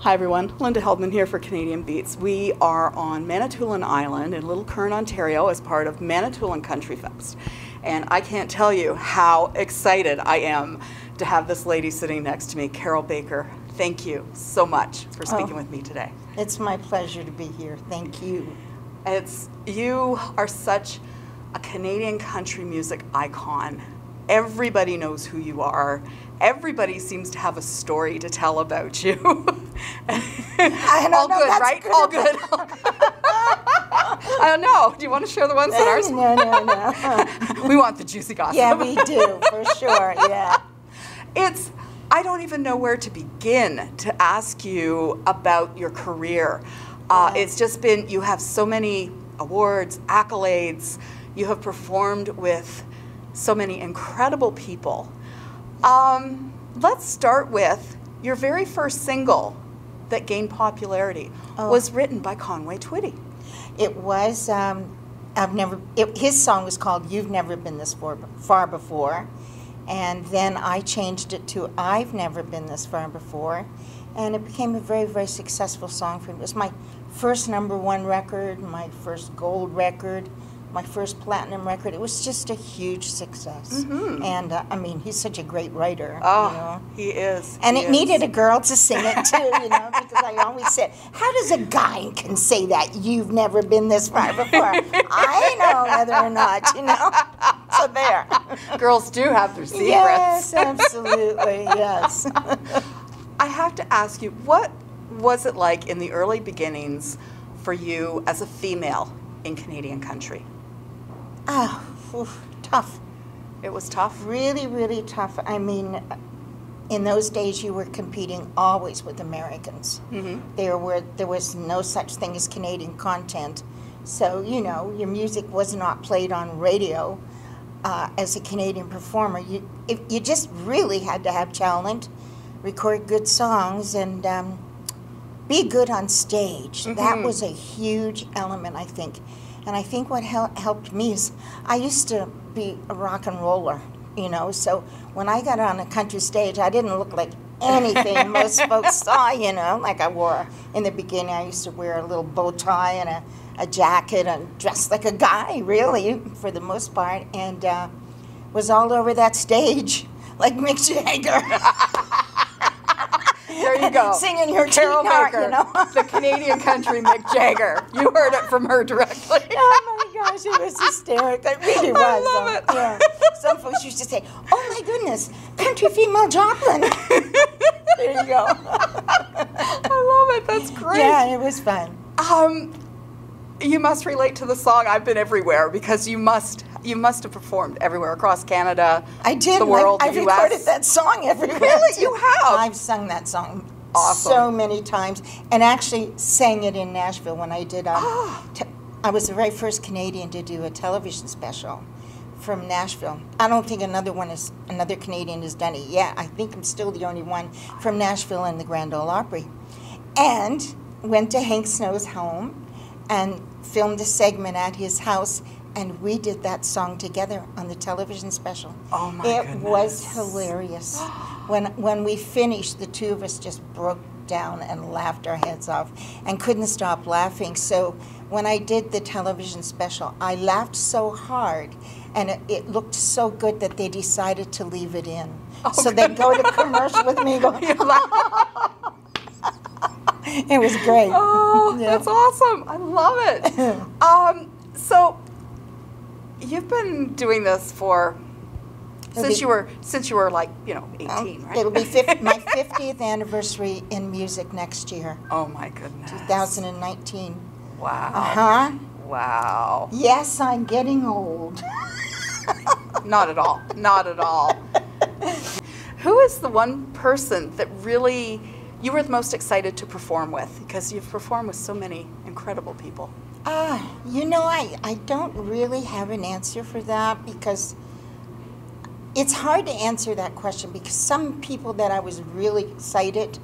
Hi everyone, Linda Heldman here for Canadian Beats. We are on Manitoulin Island in Little Kern, Ontario as part of Manitoulin Country Fest. And I can't tell you how excited I am to have this lady sitting next to me, Carroll Baker. Thank you so much for speaking with me today. It's my pleasure to be here. Thank you. You are such a Canadian country music icon. Everybody knows who you are. Everybody seems to have a story to tell about you. All good, right? All good. I don't know. Do you want to share the ones that are? No. We want the juicy gossip. Yeah, we do, for sure, yeah. I don't even know where to begin to ask you about your career. It's just been, you have so many awards, accolades. You have performed with so many incredible people. Let's start with your very first single that gained popularity was written by Conway Twitty. It was, his song was called You've Never Been This Far Before, and then I changed it to I've Never Been This Far Before, and it became a very, very successful song for me. It was my first #1 record, my first gold record, my first platinum record. It was just a huge success. And I mean, he's such a great writer. Oh, you know? He is. And it needed a girl to sing it too, you know, because I always said, how does a guy can say that you've never been this far before? I know whether or not, you know. So there. Girls do have their secrets. Yes, absolutely, yes. I have to ask you, what was it like in the early beginnings for you as a female in Canadian country? Tough. It was tough? Really, really tough. I mean, in those days you were competing always with Americans. There was no such thing as Canadian content. So, you know, your music was not played on radio as a Canadian performer. You just really had to have talent, record good songs, and be good on stage. That was a huge element, I think. And I think what helped me is I used to be a rock and roller, you know, so when I got on a country stage, I didn't look like anything most folks saw, you know, like I wore. In the beginning, I used to wear a little bow tie and a jacket and dress like a guy, really, for the most part, and was all over that stage like Mick Jagger. There you go. Singing your Carroll Baker, you know? the Canadian country Mick Jagger. You heard it from her directly. Oh my gosh, it was hysterical. It really was. I love it. Yeah. Some folks used to say, "Oh my goodness, country female Joplin." There you go. I love it. That's great. Yeah, it was fun. You must relate to the song "I've Been Everywhere" because you must have performed everywhere across Canada. I did. The world, I've the recorded US. that song everywhere. Really, too. you have? I've sung that song Awesome. so many times, and actually sang it in Nashville when I did. I was the very first Canadian to do a television special from Nashville. I don't think another Canadian has done it yet. I think I'm still the only one from Nashville and the Grand Ole Opry, and went to Hank Snow's home and filmed a segment at his house, and we did that song together on the television special. Oh my goodness. It was hilarious. When we finished, the two of us just broke down and laughed our heads off and couldn't stop laughing. So when I did the television special, I laughed so hard, and it looked so good that they decided to leave it in. So they'd go to commercial with me going, it was great. Oh, yeah. That's awesome. I love it. So you've been doing this since you were like, you know, 18, right? It'll be my 50th anniversary in music next year. Oh my goodness. 2019. Wow. Wow. Yes, I'm getting old. Not at all. Not at all. Who is the one person that really you were the most excited to perform with? Because you've performed with so many incredible people. You know, I don't really have an answer for that, because it's hard to answer that question, because some people that I was really excited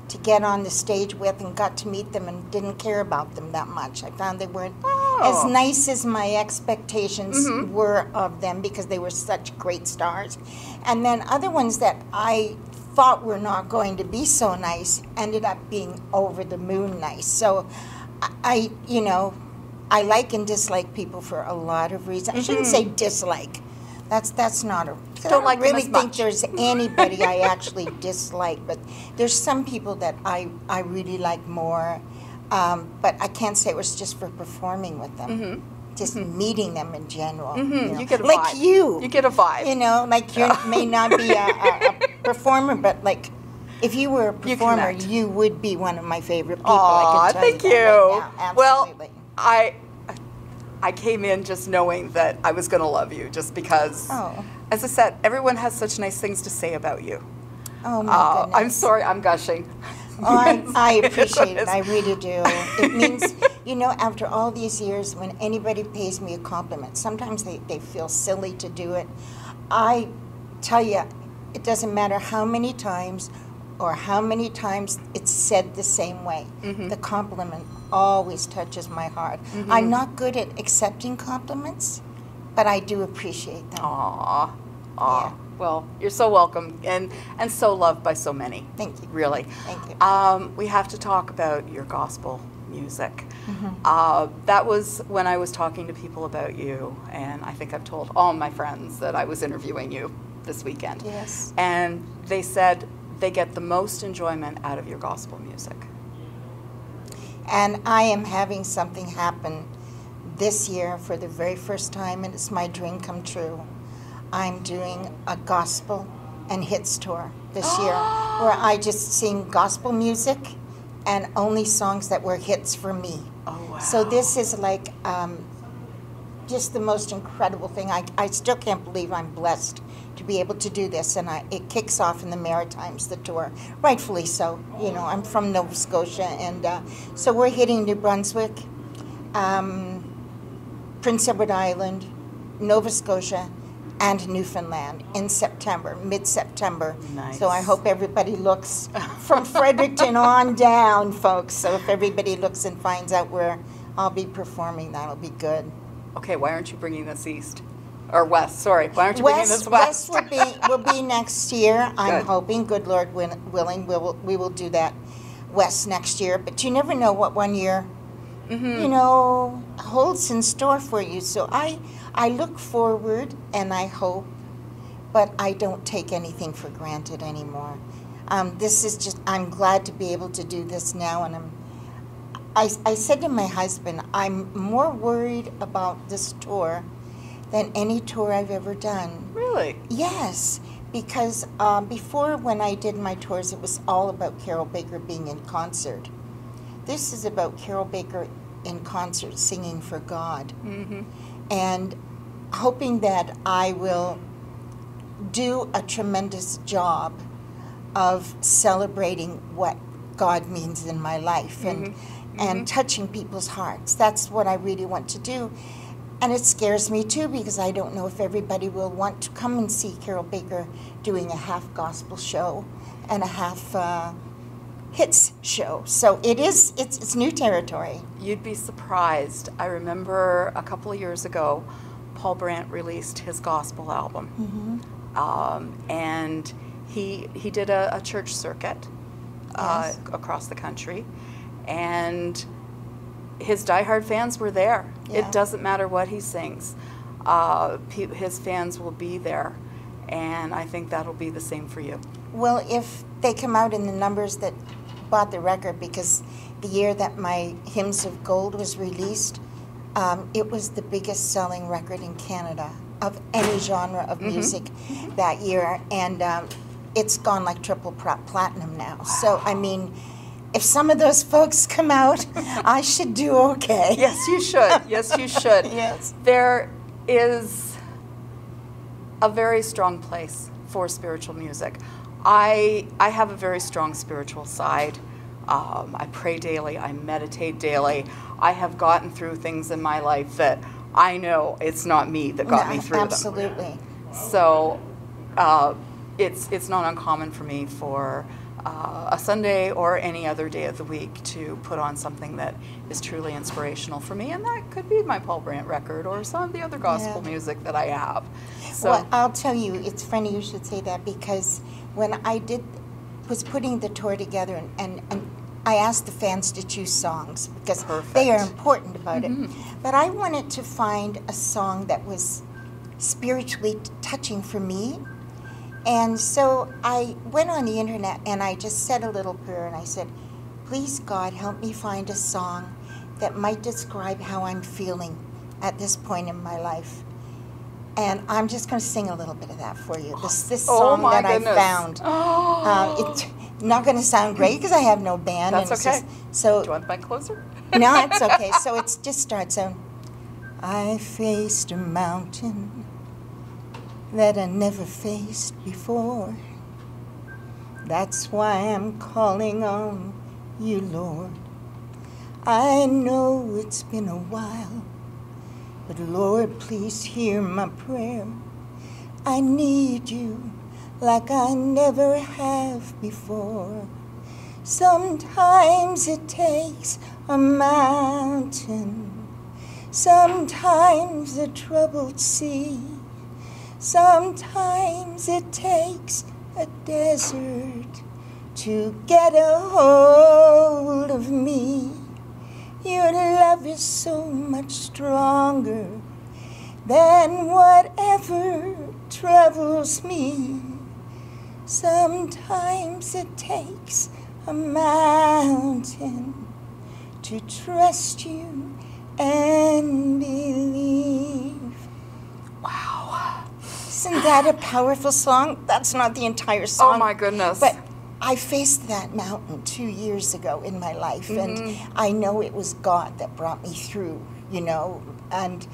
to get on the stage with and got to meet them and didn't care about them that much. I found they weren't as nice as my expectations were of them because they were such great stars. And then other ones that I thought were not going to be so nice ended up being over the moon nice. So I like and dislike people for a lot of reasons. I shouldn't say dislike. That's not a. Don't like really them as think much. there's anybody I actually dislike, but there's some people that I really like more. But I can't say it was just for performing with them. Just meeting them in general. You get a like vibe. you. You get a vibe. You know, like you may not be a performer, but like if you were a performer, you would be one of my favorite people. I can tell thank you. you. That right now. Well, I came in just knowing that I was going to love you, just because, as I said, everyone has such nice things to say about you. Oh my goodness. I'm sorry, I'm gushing. Oh, I appreciate it. I really do. It means, after all these years, when anybody pays me a compliment, sometimes they feel silly to do it. I tell you, it doesn't matter how many times or how many times it's said the same way. The compliment always touches my heart. I'm not good at accepting compliments, but I do appreciate them. Aw. Yeah. Well, you're so welcome and so loved by so many. Thank you. Really. Thank you. We have to talk about your gospel music. That was when I was talking to people about you, and I think I've told all my friends that I was interviewing you this weekend. Yes. And they said they get the most enjoyment out of your gospel music. And I am having something happen this year for the very first time, and it's my dream come true. I'm doing a gospel and hits tour this year where I just sing gospel music and only songs that were hits for me. Oh, wow. So this is like just the most incredible thing. I still can't believe I'm blessed to be able to do this, and it kicks off in the Maritimes, the tour, rightfully so. I'm from Nova Scotia, and so we're hitting New Brunswick, Prince Edward Island, Nova Scotia, and Newfoundland in September, mid-September. Nice. So I hope everybody looks from Fredericton on down, folks. So if everybody looks and finds out where I'll be performing, that'll be good. Okay, why aren't you bringing this east? Or west, sorry. Why aren't you bringing this west? West will be next year. I'm Good. hoping, good Lord willing, we will do that west next year. But you never know what one year, holds in store for you. So I look forward and I hope, but I don't take anything for granted anymore. This is just, I'm glad to be able to do this now, and I said to my husband, I'm more worried about this tour than any tour I've ever done. Really? Yes, because before, when I did my tours, it was all about Carroll Baker being in concert. This is about Carroll Baker in concert singing for God. And hoping that I will do a tremendous job of celebrating what God means in my life and touching people's hearts. That's what I really want to do. And it scares me too, because I don't know if everybody will want to come and see Carroll Baker doing a half gospel show and a half hits show. So it's new territory. You'd be surprised. I remember a couple of years ago, Paul Brandt released his gospel album. And he did a church circuit across the country. And his diehard fans were there. Yeah. It doesn't matter what he sings. His fans will be there. And I think that'll be the same for you. Well, if they come out in the numbers that bought the record, because the year that my Hymns of Gold was released, it was the biggest selling record in Canada of any genre of music that year. And it's gone like triple platinum now. Wow. So, I mean, if some of those folks come out, I should do okay. Yes, you should. Yes, you should. Yes. There is a very strong place for spiritual music. I have a very strong spiritual side. I pray daily. I meditate daily. I have gotten through things in my life that I know it's not me that got me through absolutely. them. So it's not uncommon for me for a Sunday or any other day of the week to put on something that is truly inspirational for me, and that could be my Paul Brandt record or some of the other gospel music that I have. So, well, I'll tell you, it's funny you should say that, because when I was putting the tour together, and I asked the fans to choose songs because they are important about it, but I wanted to find a song that was spiritually touching for me. And so I went on the internet and I just said a little prayer, and I said, please God, help me find a song that might describe how I'm feeling at this point in my life. And I'm just going to sing a little bit of that for you. This song that I found. It's not going to sound great because I have no band. That's and okay. So do you want the mic closer? No, it's okay. So it just starts out, I faced a mountain that I never faced before. That's why I'm calling on you, Lord. I know it's been a while, but Lord, please hear my prayer. I need you like I never have before. Sometimes it takes a mountain, sometimes a troubled sea, sometimes it takes a desert to get a hold of me. Your love is so much stronger than whatever troubles me. Sometimes it takes a mountain to trust you and believe. Wow. Isn't that a powerful song? That's not the entire song. Oh my goodness. But I faced that mountain 2 years ago in my life, and I know it was God that brought me through, you know, and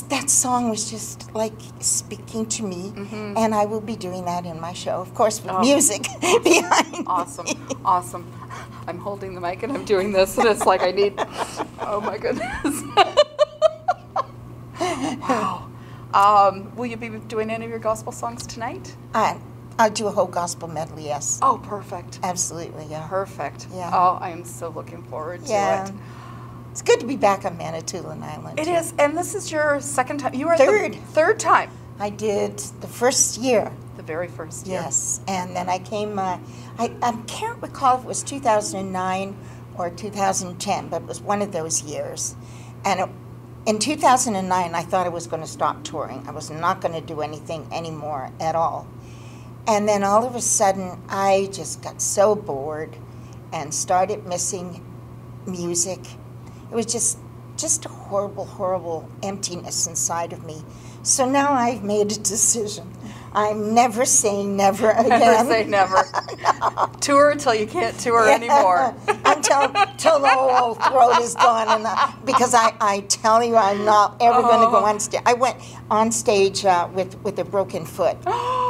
that song was just like speaking to me, and I will be doing that in my show, of course, with music behind Awesome, me. awesome. I'm holding the mic and I'm doing this, and it's like I need, oh my goodness. Wow. Will you be doing any of your gospel songs tonight? I'll do a whole gospel medley, yes. Oh, perfect. Absolutely, yeah. Perfect. Yeah. Oh, I am so looking forward to it. It's good to be back on Manitoulin Island. It is, and this is your second time. You were Third. The third time. I did the first year. The very first year. Yes, and then I came, I can't recall if it was 2009 or 2010, but it was one of those years. And in 2009, I thought I was going to stop touring. I was not going to do anything anymore at all. And then all of a sudden, I just got so bored and started missing music. It was just a horrible, horrible emptiness inside of me. So now I've made a decision. I'm never saying never again. Never say never. No. Tour till you can't tour anymore. Until the whole throat is gone. And because I tell you, I'm not ever going to go on stage. I went on stage with a broken foot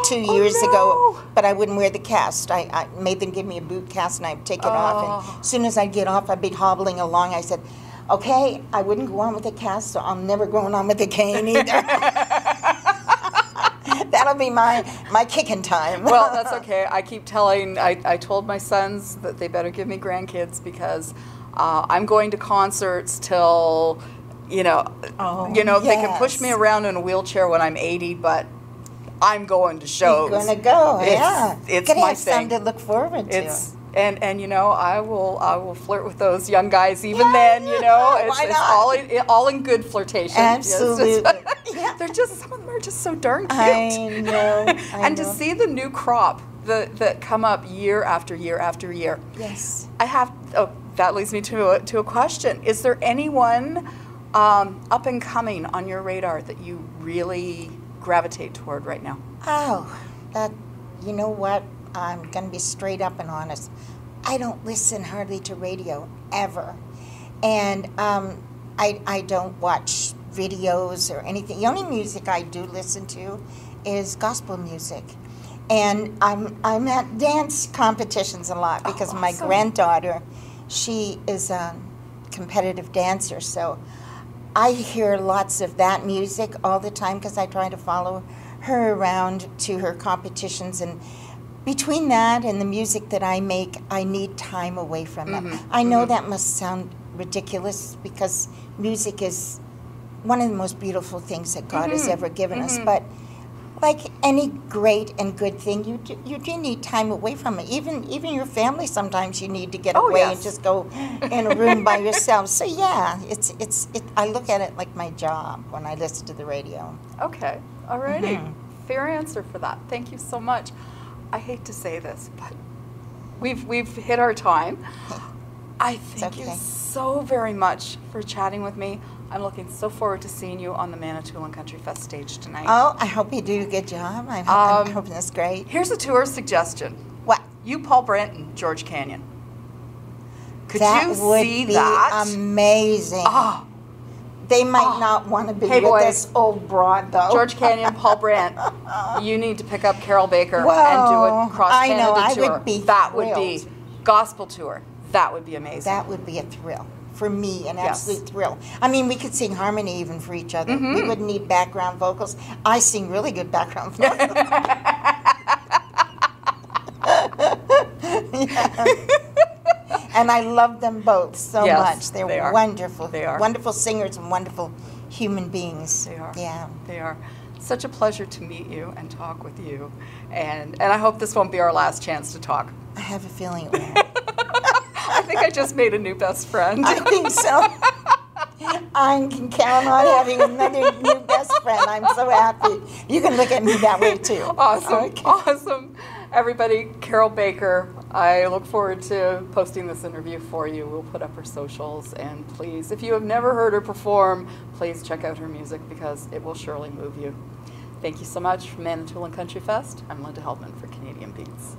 2 years ago, but I wouldn't wear the cast. I made them give me a boot cast, and I'd take it off. And as soon as I'd get off, I'd be hobbling along. I said, okay, I wouldn't go on with the cast, so I'm never going on with the cane either. That'll be my kicking time. Well, that's okay. I keep telling, I told my sons that they better give me grandkids because I'm going to concerts till, they can push me around in a wheelchair when I'm 80, but I'm going to shows. You're going to go, It's gonna my have thing. something to look forward to. And I will flirt with those young guys even then, why not? It's all in good flirtation. Absolutely. They're just, some of them are just so darn cute. I know. And to see the new crop that come up year after year after year. Yes. That leads me to a question. Is there anyone up and coming on your radar that you really gravitate toward right now? Oh, you know what? I'm going to be straight up and honest. I don't listen hardly to radio, ever. And I don't watch videos or anything. The only music I do listen to is gospel music. And I'm at dance competitions a lot because my granddaughter, she is a competitive dancer. So I hear lots of that music all the time because I try to follow her around to her competitions, and between that and the music that I make, I need time away from it. I know that must sound ridiculous because music is one of the most beautiful things that God has ever given us, but like any great and good thing, you do need time away from it. Even your family, sometimes you need to get away and just go in a room by yourself. So yeah, I look at it like my job when I listen to the radio. Okay, alrighty. Fair answer for that. Thank you so much. I hate to say this, but we've hit our time. I thank you so very much for chatting with me. I'm looking so forward to seeing you on the Manitoulin Country Fest stage tonight. Oh, I hope you do a good job. I'm hoping that's great. Here's a tour suggestion. What? You, Paul Brandt, and George Canyon. Could that you would see be that? Amazing. Oh. They might not want to be with this old broad, though. George Canyon, Paul Brandt, you need to pick up Carroll Baker and do a cross-Canada tour. I would be That thrilled. would be gospel tour. That would be amazing. That would be a thrill. For me, an absolute thrill. I mean, we could sing harmony even for each other. We wouldn't need background vocals. I sing really good background vocals. And I love them both so much. They're wonderful. They are. Wonderful singers and wonderful human beings. They are. Yeah. They are. Such a pleasure to meet you and talk with you. And I hope this won't be our last chance to talk. I have a feeling it will. I think I just made a new best friend. I think so. I can count on having another new best friend. I'm so happy. You can look at me that way too. Awesome. Okay. Awesome. Everybody, Carroll Baker, I look forward to posting this interview for you. We'll put up her socials, and please, if you have never heard her perform, please check out her music because it will surely move you. Thank you so much from Manitoulin Country Fest. I'm Linda Heldman for Canadian Beats.